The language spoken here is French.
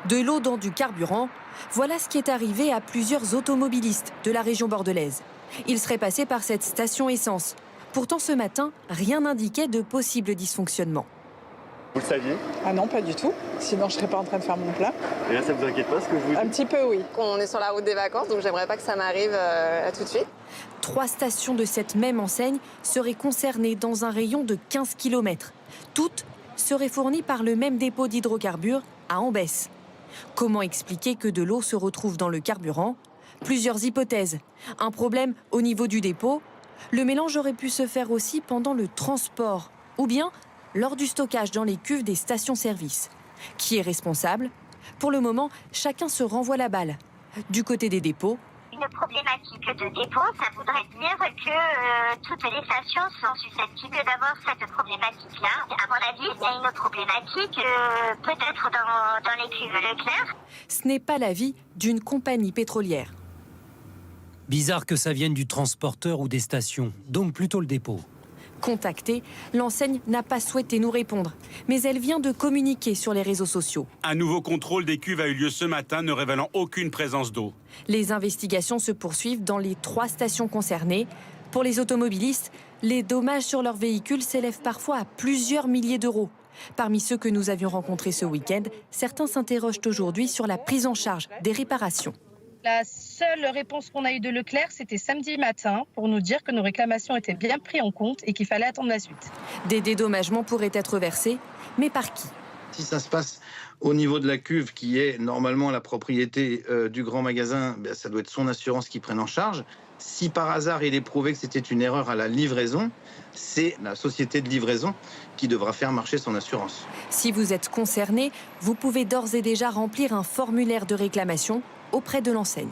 De l'eau dans du carburant, voilà ce qui est arrivé à plusieurs automobilistes de la région bordelaise. Ils seraient passés par cette station essence. Pourtant, ce matin, rien n'indiquait de possible dysfonctionnement. Vous le saviez? Ah non, pas du tout. Sinon, je serais pas en train de faire mon plein. Et là, ça vous inquiète pas ce que je vous dis? Un petit peu, oui. On est sur la route des vacances, donc j'aimerais pas que ça m'arrive tout de suite. 3 stations de cette même enseigne seraient concernées dans un rayon de 15 km. Toutes seraient fournies par le même dépôt d'hydrocarbures à Ambès. Comment expliquer que de l'eau se retrouve dans le carburant? Plusieurs hypothèses. Un problème au niveau du dépôt. Le mélange aurait pu se faire aussi pendant le transport. Ou bien lors du stockage dans les cuves des stations-service. Qui est responsable? Pour le moment, chacun se renvoie la balle. Du côté des dépôts, une problématique de dépôt, ça voudrait dire que toutes les stations sont susceptibles d'avoir cette problématique-là. À mon avis, il y a une problématique peut-être dans les cuves Leclerc. ce n'est pas l'avis d'une compagnie pétrolière. Bizarre que ça vienne du transporteur ou des stations, donc plutôt le dépôt. Contactée, l'enseigne n'a pas souhaité nous répondre, mais elle vient de communiquer sur les réseaux sociaux. Un nouveau contrôle des cuves a eu lieu ce matin, ne révélant aucune présence d'eau. Les investigations se poursuivent dans les 3 stations concernées. Pour les automobilistes, les dommages sur leurs véhicules s'élèvent parfois à plusieurs milliers d'euros. Parmi ceux que nous avions rencontrés ce week-end, certains s'interrogent aujourd'hui sur la prise en charge des réparations. La seule réponse qu'on a eue de Leclerc, c'était samedi matin pour nous dire que nos réclamations étaient bien prises en compte et qu'il fallait attendre la suite. Des dédommagements pourraient être versés, mais par qui? Si ça se passe au niveau de la cuve, qui est normalement la propriété du grand magasin, ça doit être son assurance qui prenne en charge. Si par hasard il est prouvé que c'était une erreur à la livraison, c'est la société de livraison qui devra faire marcher son assurance. Si vous êtes concerné, vous pouvez d'ores et déjà remplir un formulaire de réclamation auprès de l'enseigne.